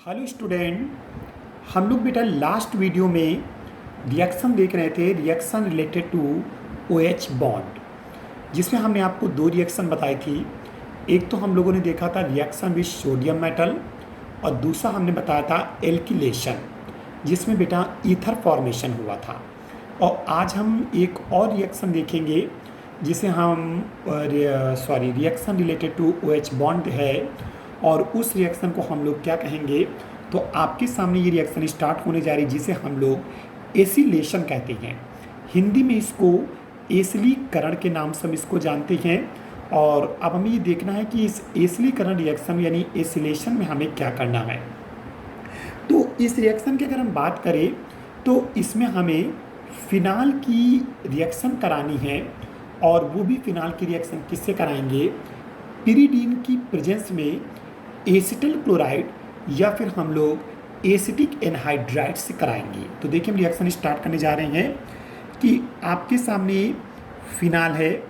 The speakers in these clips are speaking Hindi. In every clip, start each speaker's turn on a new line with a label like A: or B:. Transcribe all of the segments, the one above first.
A: हेलो स्टूडेंट, हम लोग बेटा लास्ट वीडियो में रिएक्शन देख रहे थे, reaction related to OH bond, जिसमें हमने आपको दो रिएक्शन बताई थी। एक तो हम लोगों ने देखा था रिएक्शन विद सोडियम मेटल और दूसरा हमने बताया था एल्किलेशन, जिसमें बेटा ईथर फॉर्मेशन हुआ था। और आज हम एक और रिएक्शन देखेंगे जिसे हम reaction related to OH bond है, और उस रिएक्शन को हम लोग क्या कहेंगे। तो आपके सामने ये रिएक्शन स्टार्ट होने जा रही है जिसे हम लोग एसिलेशन कहते हैं। हिंदी में इसको एसिलीकरण के नाम से हम इसको जानते हैं। और अब हमें ये देखना है कि इस एसिलीकरण रिएक्शन यानी एसिलेशन में हमें क्या करना है। तो इस रिएक्शन की अगर हम बात करें तो इसमें हमें फिनाल की रिएक्शन करानी है, और वो भी फिनाल की रिएक्शन किससे कराएंगे, पिरिडीन की प्रेजेंस में एसिटल क्लोराइड या फिर हम लोग एसिटिक एनहाइड्राइड से कराएंगे। तो देखिए हम रिएक्शन स्टार्ट करने जा रहे हैं कि आपके सामने फिनाल है,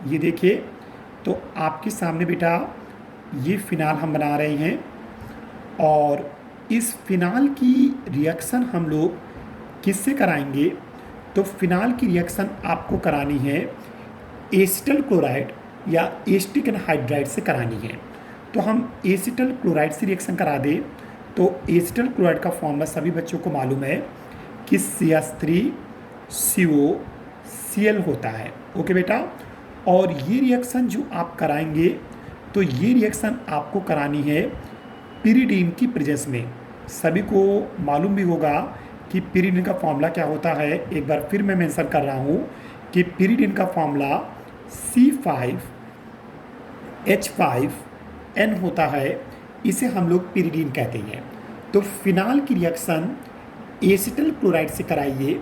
A: ये देखिए। तो आपके सामने बेटा ये फिनाल हम बना रहे हैं, और इस फिनाल की रिएक्शन हम लोग किससे कराएंगे। तो फिनाल की रिएक्शन आपको करानी है एसिटल क्लोराइड या एसिटिक एनहाइड्राइड से करानी है। तो हम एसिटल क्लोराइड से रिएक्शन करा दें तो एसिटल क्लोराइड का फॉर्मूला सभी बच्चों को मालूम है कि CH3COCl होता है। ओके बेटा, और ये रिएक्शन जो आप कराएंगे तो ये रिएक्शन आपको करानी है पिरिडीन की प्रेजेंस में। सभी को मालूम भी होगा कि पिरिडीन का फॉर्मूला क्या होता है। एक बार फिर मैं मेंशन कर रहा हूँ कि पिरिडीन का फॉर्मूला C5H5N होता है, इसे हम लोग पिरिडीन कहते हैं। तो फिनाल की रिएक्शन एसिटल क्लोराइड से कराइए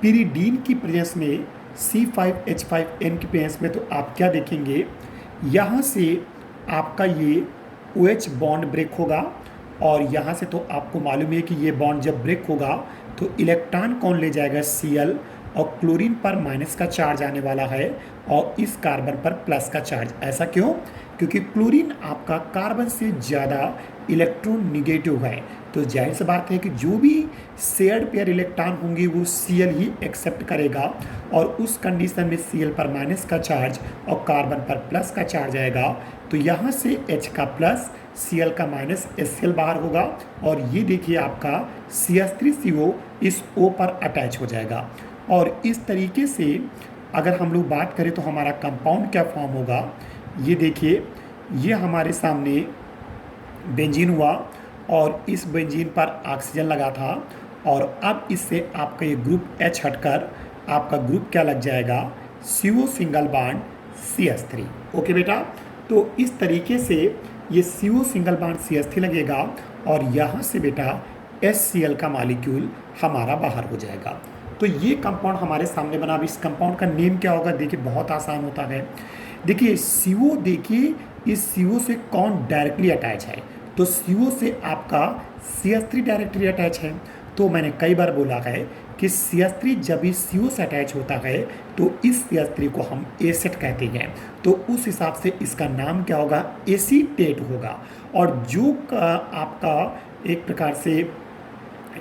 A: पिरिडीन की प्रेजेंस में C5H5N की प्रेजेंस में। तो आप क्या देखेंगे, यहाँ से आपका ये OH बॉन्ड ब्रेक होगा, और यहाँ से तो आपको मालूम है कि ये बॉन्ड जब ब्रेक होगा तो इलेक्ट्रॉन कौन ले जाएगा, Cl, और क्लोरीन पर माइनस का चार्ज आने वाला है और इस कार्बन पर प्लस का चार्ज। ऐसा क्यों? क्योंकि क्लोरीन आपका कार्बन से ज़्यादा इलेक्ट्रॉन निगेटिव है। तो जाहिर सी बात है कि जो भी शेयर्ड पेयर इलेक्ट्रॉन होंगे वो Cl ही एक्सेप्ट करेगा, और उस कंडीशन में Cl पर माइनस का चार्ज और कार्बन पर प्लस का चार्ज आएगा। तो यहाँ से H का प्लस, Cl का माइनस, HCl बाहर होगा, और ये देखिए आपका CH3CO इस O पर अटैच हो जाएगा। और इस तरीके से अगर हम लोग बात करें तो हमारा कंपाउंड क्या फॉर्म होगा, ये देखिए। ये हमारे सामने बेंजीन हुआ, और इस बेंजीन पर ऑक्सीजन लगा था, और अब इससे आपका ये ग्रुप H हटकर आपका ग्रुप क्या लग जाएगा, CO single bond CH3। Okay बेटा, तो इस तरीके से ये CO सिंगल बॉन्ड CH3 लगेगा, और यहाँ से बेटा HCl का मॉलिक्यूल हमारा बाहर हो जाएगा। तो ये कंपाउंड हमारे सामने बना। अब इस कंपाउंड का नेम क्या होगा, देखिए बहुत आसान होता है। देखिए CO, देखिए इस CO से कौन डायरेक्टली अटैच है, तो CO से आपका CH3 डायरेक्टली अटैच है। तो मैंने कई बार बोला है कि CH3 जब भी CO से अटैच होता है तो इस CH3 को हम एसिड कहते हैं। तो उस हिसाब से इसका नाम क्या होगा, एसीटेट होगा। और जो आपका एक प्रकार से जो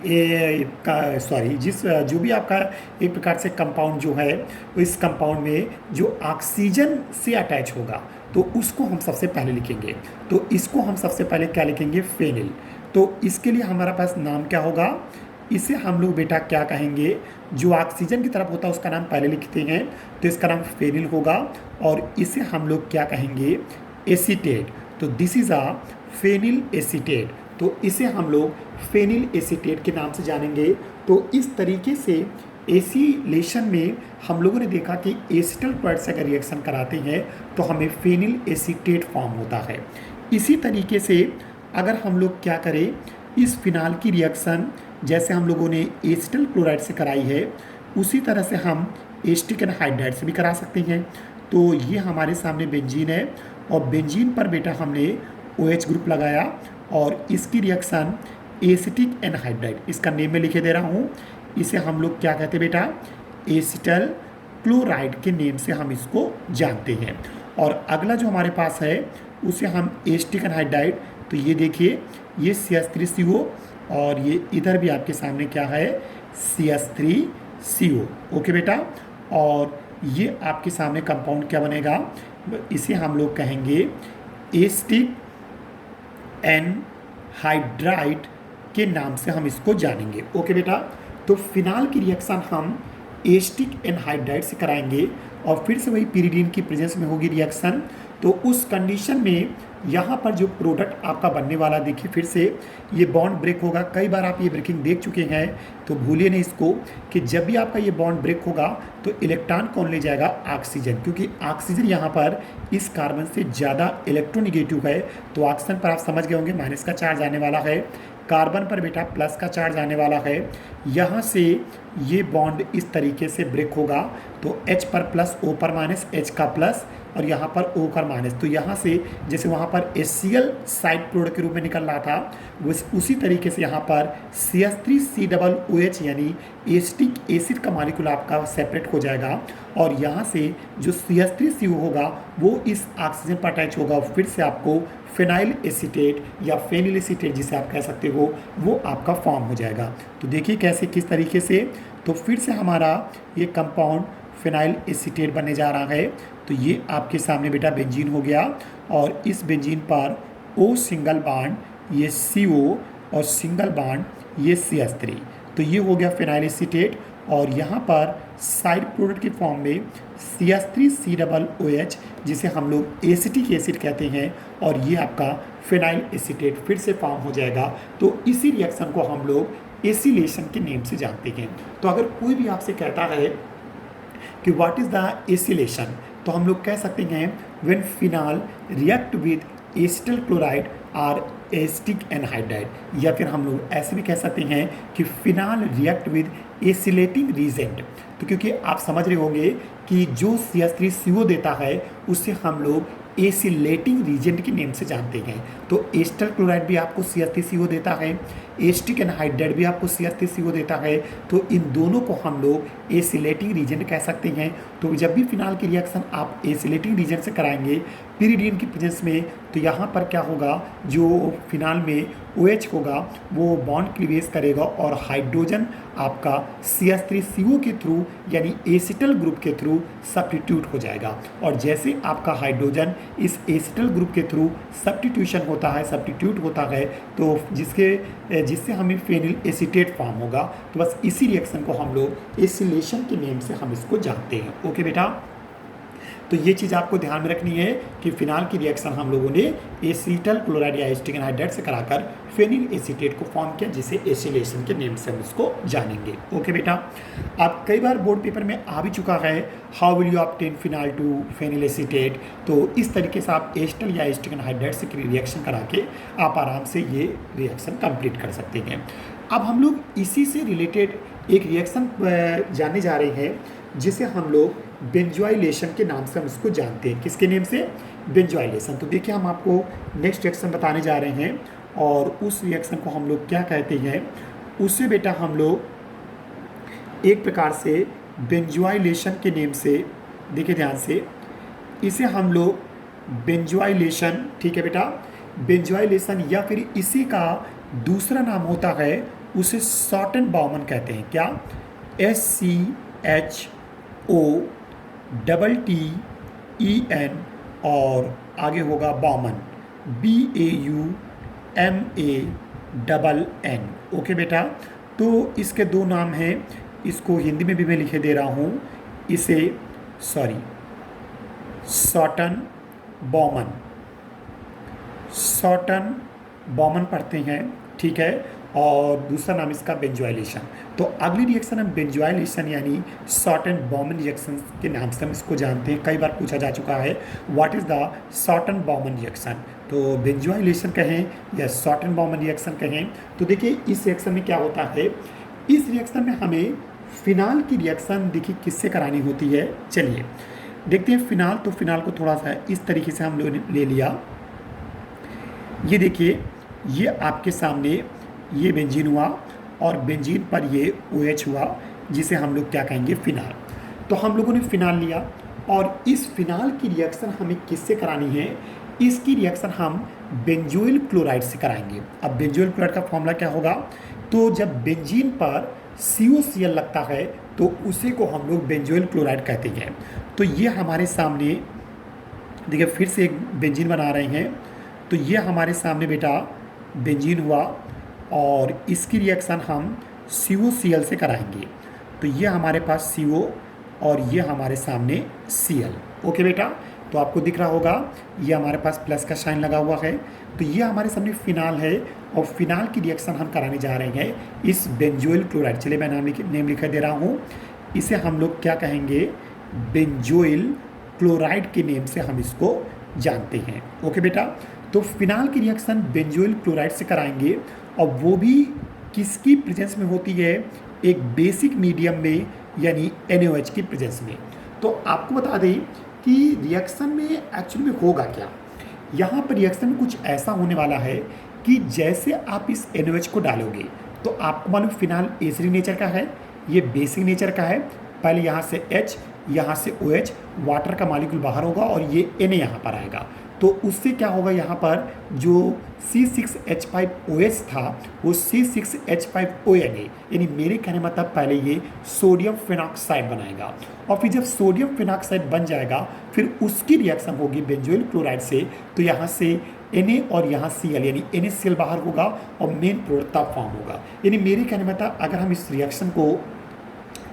A: भी आपका एक प्रकार से कंपाउंड जो है, इस कंपाउंड में जो ऑक्सीजन से अटैच होगा तो उसको हम सबसे पहले लिखेंगे। तो इसको हम सबसे पहले क्या लिखेंगे, फेनिल। तो इसके लिए हमारा पास नाम क्या होगा, इसे हम लोग बेटा क्या कहेंगे, जो ऑक्सीजन की तरफ होता है उसका नाम पहले लिखते हैं, तो इसका नाम फेनिल होगा, और इसे हम लोग क्या कहेंगे, एसीटेट। तो this is a phenyl acetate. तो इसे हम लोग फेनिल एसीटेट के नाम से जानेंगे। तो इस तरीके से एसिलेशन में हम लोगों ने देखा कि एसिटल क्लोराइड से अगर रिएक्शन कराते हैं तो हमें फेनिल एसीटेट फॉर्म होता है। इसी तरीके से अगर हम लोग क्या करें, इस फिनाल की रिएक्शन जैसे हम लोगों ने एसिटल क्लोराइड से कराई है, उसी तरह से हम एसिटिक एनहाइड्राइड से भी करा सकते हैं। तो ये हमारे सामने बेंजीन है, और बेंजीन पर बेटा हमने OH ग्रुप लगाया, और इसकी रिएक्शन एसिटिक एनहाइड्राइड, इसका नेम में लिखे दे रहा हूँ। इसे हम लोग क्या कहते हैं बेटा, एसिटल क्लोराइड के नेम से हम इसको जानते हैं। और अगला जो हमारे पास है उसे हम एसिटिक एनहाइड्राइड तो ये देखिए ये CH3CO और ये इधर भी आपके सामने क्या है CH3CO। ओके बेटा, और ये आपके सामने कंपाउंड क्या बनेगा, इसे हम लोग कहेंगे एसिटिक एनहाइड्राइड के नाम से हम इसको जानेंगे। ओके बेटा, तो फिनाल की रिएक्शन हम एसिटिक एनहाइड्राइड से कराएंगे और फिर से वही पिरिडीन की प्रेजेंस में होगी रिएक्शन। तो उस कंडीशन में यहाँ पर जो प्रोडक्ट आपका बनने वाला, देखिए फिर से ये बॉन्ड ब्रेक होगा। कई बार आप ये ब्रेकिंग देख चुके हैं, तो भूलिए नहीं इसको कि जब भी आपका ये बॉन्ड ब्रेक होगा तो इलेक्ट्रॉन कौन ले जाएगा, ऑक्सीजन, क्योंकि ऑक्सीजन यहाँ पर इस कार्बन से ज़्यादा इलेक्ट्रोनिगेटिव है। तो ऑक्सीजन पर आप समझ गए होंगे माइनस का चार्ज आने वाला है, कार्बन पर बेटा प्लस का चार्ज आने वाला है। यहाँ से ये बॉन्ड इस तरीके से ब्रेक होगा, तो H पर प्लस, O पर माइनस, H का प्लस और यहाँ पर O का माइनस। तो यहाँ से जैसे वहाँ पर HCl साइड प्रोडक्ट के रूप में निकल रहा था, उसी तरीके से यहाँ पर CH3COOH यानी एसिटिक एसिड का मॉलिक्यूल आपका सेपरेट हो जाएगा और यहाँ से जो CH3CO होगा वो इस ऑक्सीजन पर अटैच होगा। फिर से आपको फिनाइल एसीटेट या फेनिल एसीटेट जिसे आप कह सकते हो वो आपका फॉर्म हो जाएगा। तो देखिए कैसे, किस तरीके से, तो फिर से हमारा ये कंपाउंड फिनाइल एसीटेट बनने जा रहा है। तो ये आपके सामने बेटा बेंजीन हो गया और इस बेंजीन पर O सिंगल बॉन्ड, ये CO और सिंगल बॉन्ड ये CH3, तो ये हो गया फिनाइल एसीटेट। और यहाँ पर साइड प्रोडक्ट की फॉर्म में CH3COOH जिसे हम लोग एसिटिक एसिड कहते हैं और ये आपका फिनाइल एसीटेट फिर से फॉर्म हो जाएगा। तो इसी रिएक्शन को हम लोग एसिलेशन के नेम से जानते हैं। तो अगर कोई भी आपसे कहता है कि व्हाट इज़ द एसिलेशन, तो हम लोग कह सकते हैं when phenol react with acetyl chloride or acetic anhydride, या फिर हम लोग ऐसे भी कह सकते हैं कि phenol react with acylating reagent. तो क्योंकि आप समझ रहे होंगे कि जो CH3CO देता है उससे हम लोग एसिलेटिंग रीजेंट के नेम से जानते हैं। तो एसिटल क्लोराइड भी आपको CH3CO देता है, एसिटिक एनहाइड्राइड भी आपको CH3CO देता है, तो इन दोनों को हम लोग एसिलेटिंग रीजेंट कह सकते हैं। तो जब भी फिनाल की रिएक्शन आप एसिलेटिंग रीजेंट से कराएंगे पिरिडीन की प्रेजेंस में, तो यहाँ पर क्या होगा, जो फिनाल में OH होगा वो बॉन्ड क्लीवेज करेगा और हाइड्रोजन आपका CH3CO के थ्रू यानी एसिटल ग्रुप के थ्रू सब्स्टिट्यूट हो जाएगा। और जैसे आपका हाइड्रोजन इस एसिटल ग्रुप के थ्रू सब्स्टिट्यूट होता है तो जिससे हमें फेनिल एसीटेट फॉर्म होगा। तो बस इसी रिएक्शन को हम लोग एसिलेशन के नेम से हम इसको जानते हैं। ओके बेटा, तो ये चीज़ आपको ध्यान में रखनी है कि फिनाल की रिएक्शन हम लोगों ने एसिटल क्लोराइड या एसिटिक एनहाइड्राइड से कराकर फेनिल एसीटेट को फॉर्म किया, जिसे एसिलेशन के नेम से हम इसको जानेंगे। ओके बेटा, अब कई बार बोर्ड पेपर में आ भी चुका है how will you obtain phenol to phenyl acetate. तो इस तरीके से आप एसिटल या एसिटिक एनहाइड्राइड से रिएक्शन करा के आप आराम से ये रिएक्शन कंप्लीट कर सकते हैं। अब हम लोग इसी से रिलेटेड एक रिएक्शन जानने जा रहे हैं जिसे हम लोग बेंजोइलेशन के नाम से हम इसको जानते हैं। किसके नेम से, बेंजोइलेशन। तो देखिए हम आपको नेक्स्ट रिएक्शन बताने जा रहे हैं और उस रिएक्शन को हम लोग क्या कहते हैं, उससे बेटा हम लोग एक प्रकार से बेंजोइलेशन के नेम से, देखिए ध्यान से, इसे हम लोग बेंजोइलेशन, ठीक है बेटा, बेंजोइलेशन या फिर इसी का दूसरा नाम होता है उसे शॉर्टन बाउमन कहते हैं। क्या, SCHOTTEN और आगे होगा बाउमन, BAUMANN। ओके बेटा, तो इसके दो नाम हैं, इसको हिंदी में भी मैं लिखे दे रहा हूँ, इसे शॉर्टन बाउमन पढ़ते हैं, ठीक है, और दूसरा नाम इसका बेंजोइलेशन। तो अगली रिएक्शन हम बेंजोइलेशन यानी शॉर्टन बाउमन रिएक्शन के नाम से हम इसको जानते हैं। कई बार पूछा जा चुका है what is the shorten Bowman reaction. तो बेंजोइलेशन कहें या शॉर्टन बाउमन रिएक्शन कहें, तो देखिए इस रिएक्शन में क्या होता है, इस रिएक्शन में हमें फिनाल की रिएक्शन देखिए किससे करानी होती है। चलिए देखते हैं फिनाल। तो फिनाल को थोड़ा सा इस तरीके से हम लोगों ने ले लिया, ये देखिए ये आपके सामने ये बेंजीन हुआ और बेंजीन पर ये OH हुआ, जिसे हम लोग क्या कहेंगे, फिनाल। तो हम लोगों ने फिनाल लिया और इस फिनाल की रिएक्शन हमें किससे करानी है, इसकी रिएक्शन हम बेंजोइल क्लोराइड से कराएंगे। अब बेंजोइल क्लोराइड का फॉर्मूला क्या होगा, तो जब बेंजीन पर COCl लगता है तो उसी को हम लोग बेंजोइल क्लोराइड कहते हैं। तो ये हमारे सामने देखिए, फिर से एक बेंजीन बना रहे हैं, तो ये हमारे सामने बेटा बेंजीन हुआ और इसकी रिएक्शन हम COCl से कराएंगे। तो ये हमारे पास CO और ये हमारे सामने Cl। ओके बेटा, तो आपको दिख रहा होगा ये हमारे पास प्लस का साइन लगा हुआ है। तो ये हमारे सामने फिनाल है और फिनाल की रिएक्शन हम कराने जा रहे हैं इस बेंजोइल क्लोराइड। चलिए मैं नेम लिख दे रहा हूँ, इसे हम लोग क्या कहेंगे, बेंजोइल क्लोराइड के नेम से हम इसको जानते हैं। ओके बेटा, तो फिनाल की रिएक्शन बेंजोइल क्लोराइड से कराएंगे और वो भी किसकी प्रेजेंस में होती है, एक बेसिक मीडियम में यानी NaOH की प्रेजेंस में। तो आपको बता दें कि रिएक्शन में एक्चुअली में होगा क्या, यहाँ पर रिएक्शन में कुछ ऐसा होने वाला है कि जैसे आप इस NaOH को डालोगे तो आपको मालूम फिनाल एसिडिक नेचर का है, ये बेसिक नेचर का है। पहले यहाँ से H, यहाँ से OH, वाटर का मॉलिक्यूल बाहर होगा और ये Na यहाँ पर आएगा। तो उससे क्या होगा, यहाँ पर जो C6H5OH था वो C6H5ONA, यानी मेरे कहने मतलब पहले ये सोडियम फिनॉक्साइड बनाएगा और फिर जब सोडियम फिनॉक्साइड बन जाएगा फिर उसकी रिएक्शन होगी बेंजोइल क्लोराइड से। तो यहाँ से Na और यहाँ Cl यानी NaCl बाहर होगा और मेन प्रोडक्ट तब फॉर्म होगा। यानी मेरे कहने मतलब अगर हम इस रिएक्शन को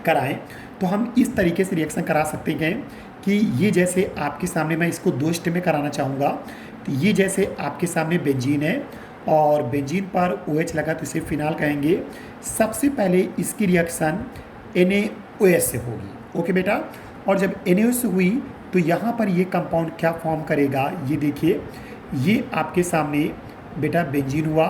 A: कराएं तो हम इस तरीके से रिएक्शन करा सकते हैं कि ये जैसे आपके सामने, मैं इसको 2 स्टेप में कराना चाहूँगा। तो ये जैसे आपके सामने बेंजीन है और बेंजीन पर OH लगा तो इसे फिनाल कहेंगे। सबसे पहले इसकी रिएक्शन NaOH से होगी। ओके बेटा, और जब NaOH से हुई तो यहाँ पर ये कंपाउंड क्या फॉर्म करेगा, ये देखिए, ये आपके सामने बेटा बेंजीन हुआ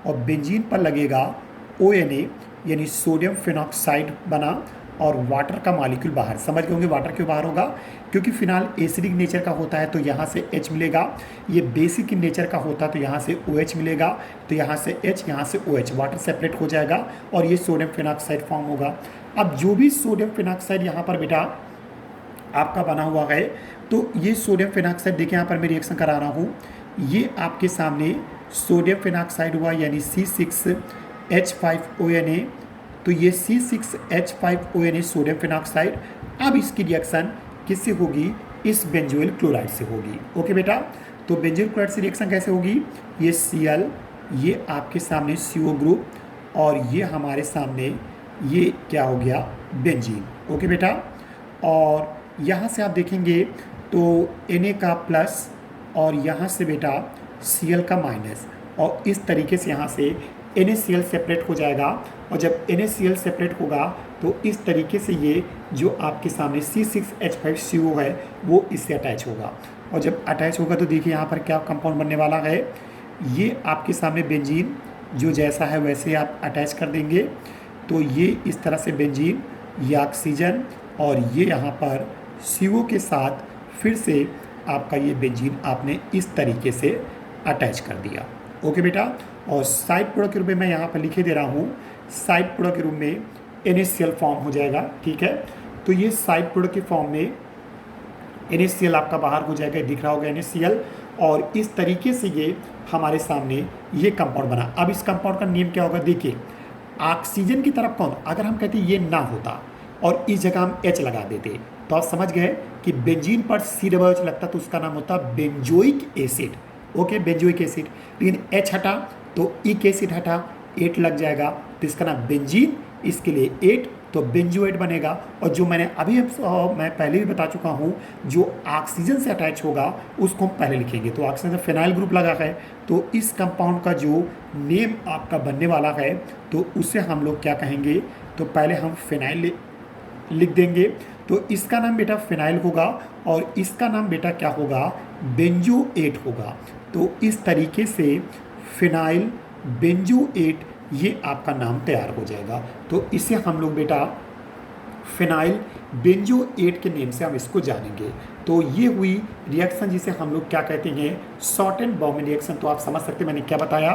A: और बेंजीन पर लगेगा ONA यानी सोडियम फिनॉक्साइड बना और वाटर का मॉलिक्यूल बाहर। समझ गए होंगे वाटर क्यों बाहर होगा, क्योंकि फिनाल एसिडिक नेचर का होता है तो यहाँ से H मिलेगा, ये बेसिक नेचर का होता है तो यहाँ से OH मिलेगा, तो यहाँ से H, यहाँ से OH, वाटर सेपरेट हो जाएगा और ये सोडियम फिनॉक्साइड फॉर्म होगा। अब जो भी सोडियम फिनॉक्साइड यहाँ पर बेटा आपका बना हुआ है, तो ये सोडियम फिनॉक्साइड देखिए, यहाँ पर मैं रिएक्शन करा रहा हूँ, ये आपके सामने सोडियम फिनॉक्साइड हुआ यानी C6H5ONA। तो ये C6H5ONA सोडियम फिनॉक्साइड, अब इसकी रिएक्शन किससे होगी, इस बेंजोइल क्लोराइड से होगी। ओके बेटा, तो बेंजोइल क्लोराइड से रिएक्शन कैसे होगी, ये Cl, ये आपके सामने CO ग्रुप और ये हमारे सामने ये क्या हो गया, बेंजीन। ओके बेटा, और यहाँ से आप देखेंगे तो Na का प्लस और यहाँ से बेटा Cl का माइनस, और इस तरीके से यहाँ से NaCl सेपरेट हो जाएगा और जब NaCl सेपरेट होगा तो इस तरीके से ये जो आपके सामने C6H5CO है वो इससे अटैच होगा और जब अटैच होगा तो देखिए यहाँ पर क्या कंपाउंड बनने वाला है, ये आपके सामने बेंजीन जो जैसा है वैसे आप अटैच कर देंगे। तो ये इस तरह से बेंजीन, ये ऑक्सीजन और ये यहाँ पर CO के साथ फिर से आपका ये बेंजीन आपने इस तरीके से अटैच कर दिया। ओके बेटा, और साइड प्रोडक्ट के रूप में मैं यहाँ पर लिखे दे रहा हूँ, साइड प्रोडक्ट के रूप में NaCl फॉर्म हो जाएगा। ठीक है, तो ये साइड प्रोडक्ट के फॉर्म में NaCl आपका बाहर हो जाएगा, दिख रहा होगा NaCl, और इस तरीके से ये हमारे सामने ये कंपाउंड बना। अब इस कंपाउंड का नेम क्या होगा, देखिए ऑक्सीजन की तरफ कौन, अगर हम कहते ये ना होता और इस जगह हम H लगा देते तो आप समझ गए कि बेंजीन पर COOH लगता तो उसका नाम होता benzoic acid. Okay, benzoic acid, लेकिन H हटा तो इक एसिड हटा, 8 लग जाएगा तो इसका नाम बेंजीन, इसके लिए 8 तो बेंजोएट बनेगा। और जो मैंने अभी मैं पहले भी बता चुका हूँ, जो ऑक्सीजन से अटैच होगा उसको हम पहले लिखेंगे। तो ऑक्सीजन फिनाइल ग्रुप लगा है तो इस कंपाउंड का जो नेम आपका बनने वाला है तो उसे हम लोग क्या कहेंगे, तो पहले हम फिनाइल लिख देंगे। तो इसका नाम बेटा फिनाइल होगा और इसका नाम बेटा क्या होगा, बेंजोएट होगा। तो इस तरीके से फिनाइल बेंजोएट ये आपका नाम तैयार हो जाएगा। तो इसे हम लोग बेटा फिनाइल बेंजोएट के नेम से हम इसको जानेंगे। तो ये हुई रिएक्शन जिसे हम लोग क्या कहते हैं, शॉर्ट एंड बॉम्बन रिएक्शन। तो आप समझ सकते हैं मैंने क्या बताया।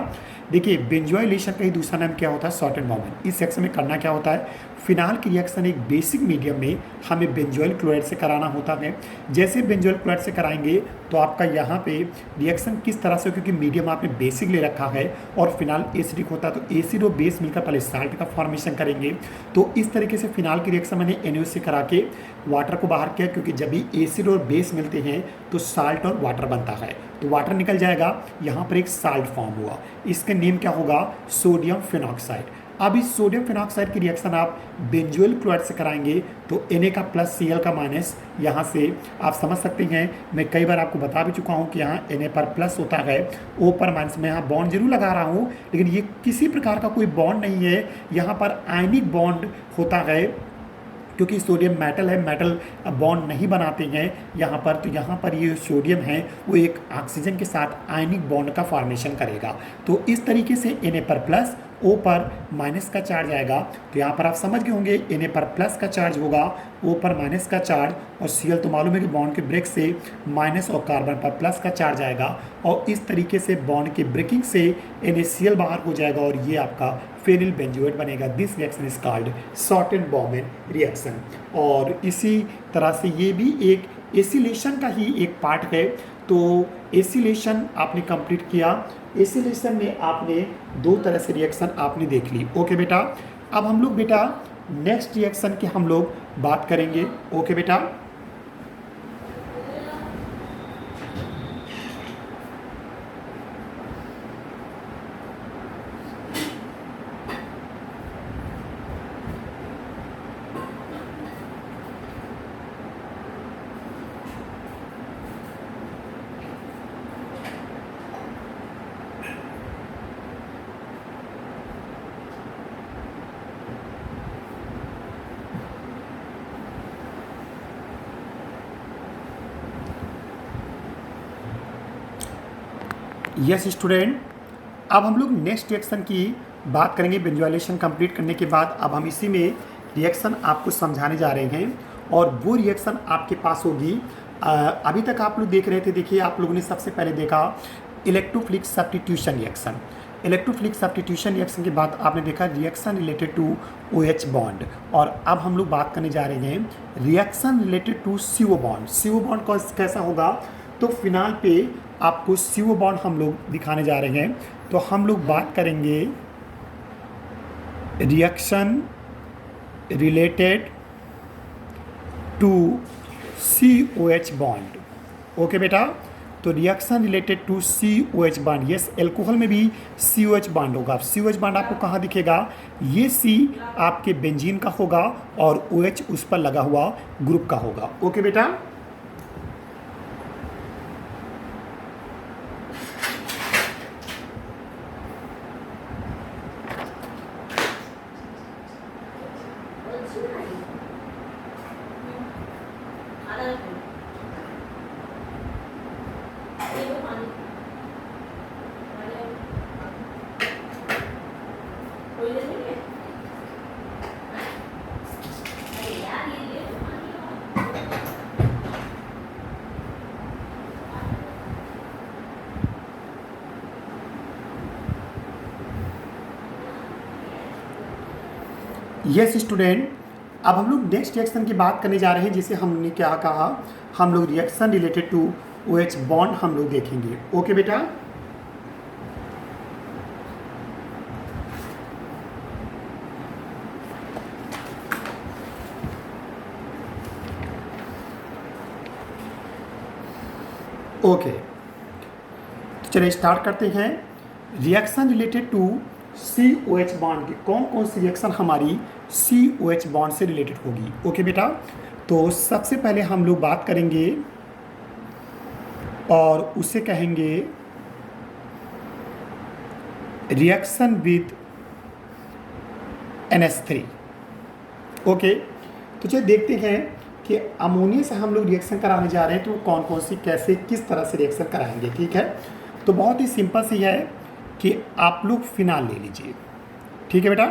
A: देखिए बेंजोइलेशन का ही दूसरा नाम क्या होता है, शॉर्ट एंड बॉम्बन। इस सेक्शन में करना क्या होता है, फिनाल की रिएक्शन एक बेसिक मीडियम में हमें बेंजोइल क्लोराइड से कराना होता है। जैसे बेंजोइल क्लोराइड से कराएंगे तो आपका यहाँ पे रिएक्शन किस तरह से, क्योंकि मीडियम आपने बेसिक ले रखा है और फिनाल एसिडिक होता है, तो एसिड और बेस मिलकर पहले साल्ट का फॉर्मेशन करेंगे। तो इस तरीके से फिनाल की रिएक्शन मैंने NaOH से करा के वाटर को बाहर किया, क्योंकि जब भी एसिड और बेस मिलते हैं तो साल्ट और वाटर बनता है, तो वाटर निकल जाएगा, यहाँ पर एक साल्ट फॉर्म हुआ, इसका नेम क्या होगा, सोडियम फिनॉक्साइड। अब इस सोडियम फिनॉक्साइड की रिएक्शन आप बेंजोइल क्लोराइड से कराएंगे तो Na का प्लस Cl का माइनस, यहाँ से आप समझ सकते हैं, मैं कई बार आपको बता भी चुका हूँ कि यहाँ Na पर प्लस होता है, O पर माइनस। मैं यहाँ बॉन्ड जरूर लगा रहा हूँ लेकिन ये किसी प्रकार का कोई बॉन्ड नहीं है, यहाँ पर आयनिक बॉन्ड होता है, क्योंकि सोडियम मेटल है, मेटल बॉन्ड नहीं बनाते हैं यहाँ पर। तो यहाँ पर ये सोडियम है वो एक ऑक्सीजन के साथ आयनिक बॉन्ड का फॉर्मेशन करेगा। तो इस तरीके से Na पर प्लस, O पर माइनस का चार्ज आएगा। तो यहाँ पर आप समझ गए होंगे Na पर प्लस का चार्ज होगा, O पर माइनस का चार्ज, और Cl तो मालूम है कि बॉन्ड के ब्रेक से माइनस और कार्बन पर प्लस का चार्ज आएगा, और इस तरीके से बॉन्ड के ब्रेकिंग से NaCl बाहर हो जाएगा और ये आपका फेनिल बेंजोएट बनेगा। This reaction is called short and Baumann reaction. और इसी तरह से ये भी एक एसिलेशन का ही एक पार्ट है। तो एसिलेशन आपने कंप्लीट किया, एसिलेशन में आपने दो तरह से रिएक्शन आपने देख ली। ओके बेटा, अब हम लोग बेटा नेक्स्ट रिएक्शन की हम लोग बात करेंगे। ओके बेटा, यस स्टूडेंट, अब हम लोग नेक्स्ट रिएक्शन की बात करेंगे। बेंजोइलेशन कंप्लीट करने के बाद अब हम इसी में रिएक्शन आपको समझाने जा रहे हैं, और वो रिएक्शन आपके पास होगी। अभी तक आप लोग देख रहे थे, देखिए आप लोगों ने सबसे पहले देखा electrophilic substitution reaction. Electrophilic substitution reaction के बाद आपने देखा reaction related to OH bond, और अब हम लोग बात करने जा रहे हैं reaction related to CO bond. CO bond कैसा होगा, तो फिनाल पे आपको CO बॉन्ड हम लोग दिखाने जा रहे हैं। तो हम लोग बात करेंगे reaction related to COH bond. Okay बेटा, तो reaction related to COH bond, yes alcohol में भी COH बॉन्ड होगा। COH बॉन्ड आपको कहाँ दिखेगा, ये C आपके बेंजीन का होगा और OH उस पर लगा हुआ ग्रुप का होगा। ओके बेटा, यस स्टूडेंट, अब हम लोग नेक्स्ट रिएक्शन की बात करने जा रहे हैं, जिसे हमने क्या कहा, हम लोग reaction related to OH bond हम लोग देखेंगे। ओके बेटा, ओके तो चलिए स्टार्ट करते हैं। Reaction related to COH bond की कौन कौन सी रिएक्शन हमारी COH बॉन्ड से रिलेटेड होगी। ओके बेटा, तो सबसे पहले हम लोग बात करेंगे और उसे कहेंगे रिएक्शन विद NH3। ओके, तो चलिए देखते हैं कि अमोनिया से हम लोग रिएक्शन कराने जा रहे हैं, तो कौन कौन सी कैसे किस तरह से रिएक्शन कराएंगे। ठीक है, तो बहुत ही सिंपल सी है कि आप लोग फिनाल ले लीजिए। ठीक है बेटा,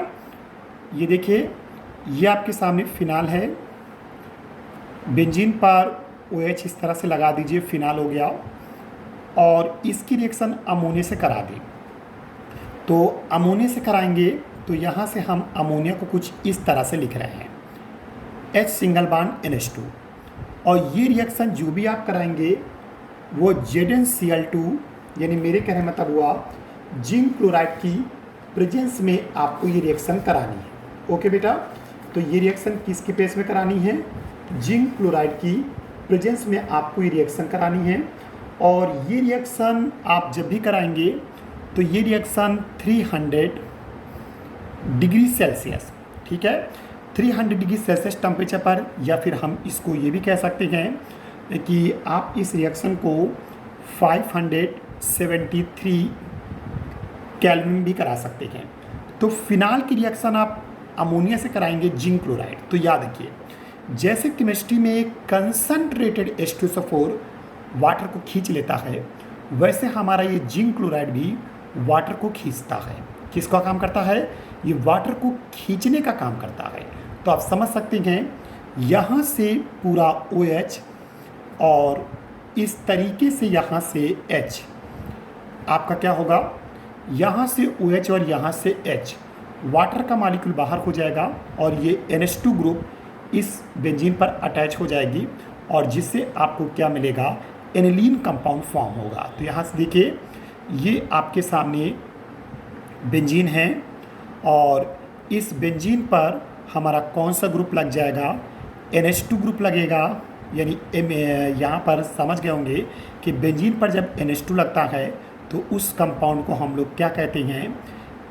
A: ये देखिए ये आपके सामने फिनाल है, बेंजीन पर OH इस तरह से लगा दीजिए, फिनाल हो गया, और इसकी रिएक्शन अमोनिया से करा दें। तो अमोनिया से कराएंगे तो यहाँ से हम अमोनिया को कुछ इस तरह से लिख रहे हैं, H सिंगल बॉन्ड NH2, और ये रिएक्शन जो भी आप कराएंगे वो ZnCl2 यानी मेरे कहने मतलब हुआ जिंक क्लोराइड की प्रेजेंस में आपको ये रिएक्शन करानी है। ओके बेटा, तो ये रिएक्शन किसके पेस में करानी है? जिंक क्लोराइड की प्रेजेंस में आपको ये रिएक्शन करानी है। और ये रिएक्शन आप जब भी कराएंगे तो ये रिएक्शन 300 डिग्री सेल्सियस, ठीक है, 300 डिग्री सेल्सियस टेम्परेचर पर, या फिर हम इसको ये भी कह सकते हैं कि आप इस रिएक्शन को 573 केल्विन भी करा सकते हैं। तो फिनाल की रिएक्शन आप अमोनिया से कराएंगे जिंक क्लोराइड। तो याद रखिए, जैसे केमिस्ट्री में कंसंट्रेटेड H2SO4 वाटर को खींच लेता है, वैसे हमारा ये जिंक क्लोराइड भी वाटर को खींचता है। किसका काम करता है? ये वाटर को खींचने का काम करता है। तो आप समझ सकते हैं यहाँ से पूरा OH और इस तरीके से यहाँ से H, आपका क्या होगा, यहाँ से OH और यहाँ से H, वाटर का मॉलिक्यूल बाहर हो जाएगा और ये NH2 ग्रुप इस बेंजीन पर अटैच हो जाएगी, और जिससे आपको क्या मिलेगा, एनिलीन कंपाउंड फॉर्म होगा। तो यहाँ से देखिए, ये आपके सामने बेंजीन है, और इस बेंजीन पर हमारा कौन सा ग्रुप लग जाएगा? NH2 ग्रुप लगेगा। यानी यहाँ पर समझ गए होंगे कि बेंजीन पर जब NH2 लगता है तो उस कंपाउंड को हम लोग क्या कहते हैं?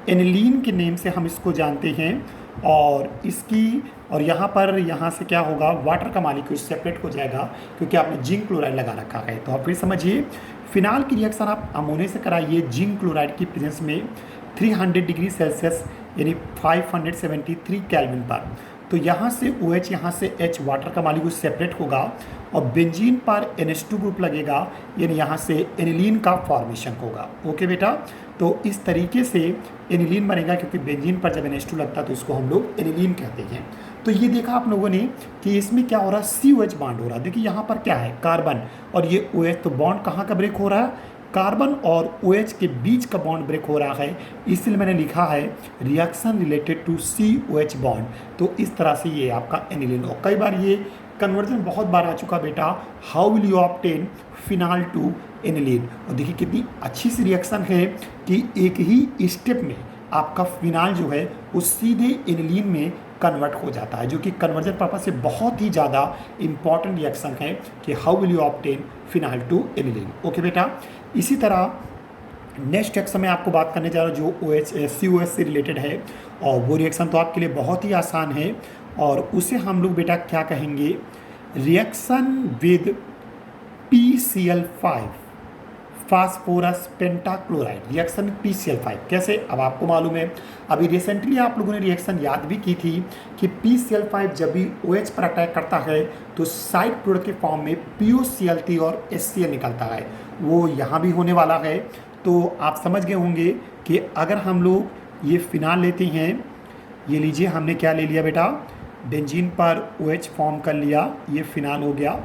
A: एनिलीन के नेम से हम इसको जानते हैं। और इसकी, और यहाँ से क्या होगा, वाटर का मॉलिक्यूल सेपरेट हो जाएगा क्योंकि आपने जिंक क्लोराइड लगा रखा है। तो आप फिर समझिए, फिनाल की रिएक्शन आप अमोनिया से कराइए जिंक क्लोराइड की प्रेजेंस में 300 डिग्री सेल्सियस यानी 573 केल्विन पर। तो यहाँ से OH, यहाँ से H, वाटर का मॉलिक्यूल सेपरेट होगा, और बेंजीन पर NH2 ग्रुप लगेगा, यानी यहाँ से एनिलीन का फॉर्मेशन होगा। ओके बेटा, तो इस तरीके से एनिलीन बनेगा, क्योंकि बेंजीन पर जब NH2 लगता है तो इसको हम लोग एनिलीन कहते हैं। तो ये देखा आप लोगों ने कि इसमें क्या हो रहा है, COH बॉन्ड हो रहा है। देखिए यहाँ पर क्या है, कार्बन और ये OH, तो बॉन्ड कहाँ का ब्रेक हो रहा है? कार्बन और OH के बीच का बॉन्ड ब्रेक हो रहा है, इसलिए मैंने लिखा है reaction related to COH bond. तो इस तरह से ये आपका एनिलीन। और कई बार ये कन्वर्जन बहुत बार आ चुका बेटा, how will you obtain phenol to aniline. और देखिए कितनी अच्छी सी रिएक्शन है कि एक ही स्टेप में आपका फिनाल जो है वो सीधे एनिलीन में कन्वर्ट हो जाता है, जो कि कन्वर्जन पर्पज से बहुत ही ज़्यादा इंपॉर्टेंट रिएक्शन है कि how will you obtain phenol to aniline. Okay बेटा, इसी तरह नेक्स्ट रिएक्शन में आपको बात करने जा रहा हूँ जो COH से रिलेटेड है, और वो रिएक्शन तो आपके लिए बहुत ही आसान है, और उसे हम लोग बेटा क्या कहेंगे, reaction with PCl5 phosphorus pentachloride. Reaction PCl5 कैसे, अब आपको मालूम है, अभी रिसेंटली आप लोगों ने रिएक्शन याद भी की थी कि PCl5 जब भी OH पर अटैक करता है तो साइड प्रोडक्ट के फॉर्म में POCl3 और HCl निकलता है। वो यहाँ भी होने वाला है। तो आप समझ गए होंगे कि अगर हम लोग ये फिनाल लेते हैं, ये लीजिए, हमने क्या ले लिया बेटा, बेंजीन पर OH फॉर्म कर लिया, ये फिनाल हो गया,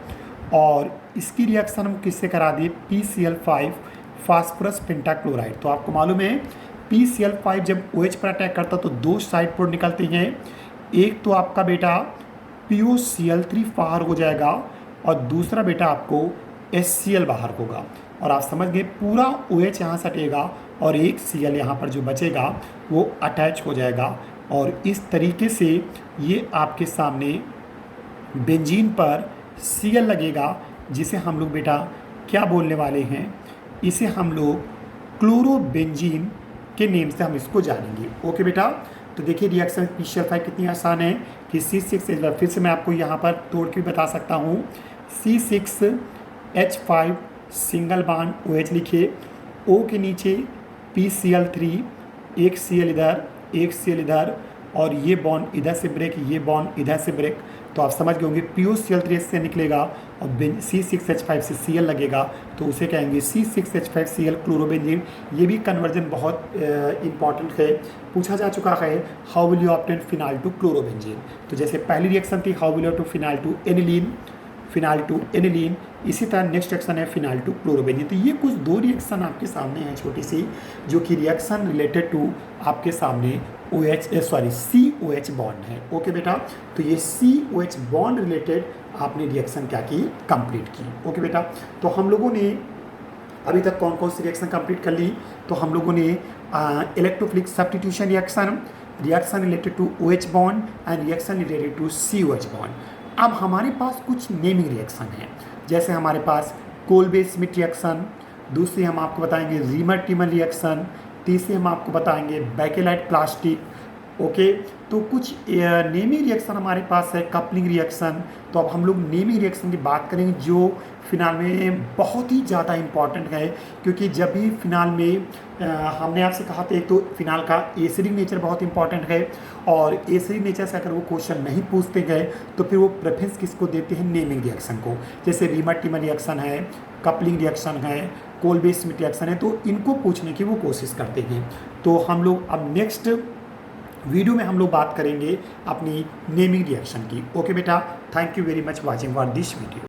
A: और इसकी रिएक्शन हम किससे करा दिए, PCl5 फास्फोरस पेंटाक्लोराइड। तो आपको मालूम है PCl5 जब OH पर अटैक करता तो दो साइड प्रोडक्ट निकलते हैं, एक तो आपका बेटा POCl3 बाहर हो जाएगा, और दूसरा बेटा आपको HCl बाहर होगा। और आप समझ गए, पूरा OH यहाँ से हटेगा और एक Cl यहाँ पर जो बचेगा वो अटैच हो जाएगा, और इस तरीके से ये आपके सामने बेंजीन पर Cl लगेगा, जिसे हम लोग बेटा क्या बोलने वाले हैं, इसे हम लोग क्लोरोबेंजीन के नेम से हम इसको जानेंगे। ओके बेटा, तो देखिए रिएक्शन PCl5 कितनी आसान है कि C6, फिर से मैं आपको यहाँ पर तोड़ के बता सकता हूँ, C6H5 सिंगल बॉन्ड OH लिखिए, O के नीचे PCl3, एक Cl इधर, एक Cl इधर, और ये बॉन्ड इधर से ब्रेक, ये बॉन्ड इधर से ब्रेक। तो आप समझ गए होंगे POCl3 से निकलेगा और C6H5 से Cl लगेगा, तो उसे कहेंगे C6H5Cl क्लोरोबेंजीन। ये भी कन्वर्जन बहुत इंपॉर्टेंट है, पूछा जा चुका है, how will you obtain phenol to chlorobenzene. तो जैसे पहली रिएक्शन थी how will you to phenol to aniline, phenyl to aniline. इसी तरह नेक्स्ट रिएक्शन है फिनाइल टू क्लोरोबेंजीन। तो ये कुछ 2 रिएक्शन आपके सामने हैं छोटी सी, जो कि रिएक्शन रिलेटेड टू आपके सामने COH बॉन्ड है। ओके बेटा, तो ये COH बॉन्ड रिलेटेड आपने रिएक्शन क्या की, कंप्लीट की। ओके बेटा, तो हम लोगों ने अभी तक कौन कौन सी रिएक्शन कंप्लीट कर ली? तो हम लोगों ने electrophilic substitution reaction, reaction related to OH bond and reaction related to COH bond. अब हमारे पास कुछ नेमिंग रिएक्शन है, जैसे हमारे पास कोल्बे-स्मिथ रिएक्शन, दूसरी हम आपको बताएंगे रीमर-टिमर रिएक्शन, तीसरी हम आपको बताएंगे बैकेलाइट प्लास्टिक। ओके, तो कुछ नेमिंग रिएक्शन हमारे पास है, कपलिंग रिएक्शन। तो अब हम लोग नेमिंग रिएक्शन की बात करेंगे जो फिनाल में बहुत ही ज़्यादा इम्पॉर्टेंट है, क्योंकि जब भी फिनाल में हमने आपसे कहा था एक तो फिनाल का एसिडिक नेचर बहुत इंपॉर्टेंट है, और एसिडिक नेचर से अगर वो क्वेश्चन नहीं पूछते गए तो फिर वो प्रेफरेंस किसको देते हैं, नेमिंग रिएक्शन को। जैसे रीमर-टिमर रिएक्शन है, कपलिंग रिएक्शन है, कोल्बे-स्मिथ रिएक्शन है, तो इनको पूछने की वो कोशिश करते हैं। तो हम लोग अब नेक्स्ट वीडियो में हम लोग बात करेंगे अपनी नेमिंग रिएक्शन की। ओके बेटा, thank you very much watching for this video.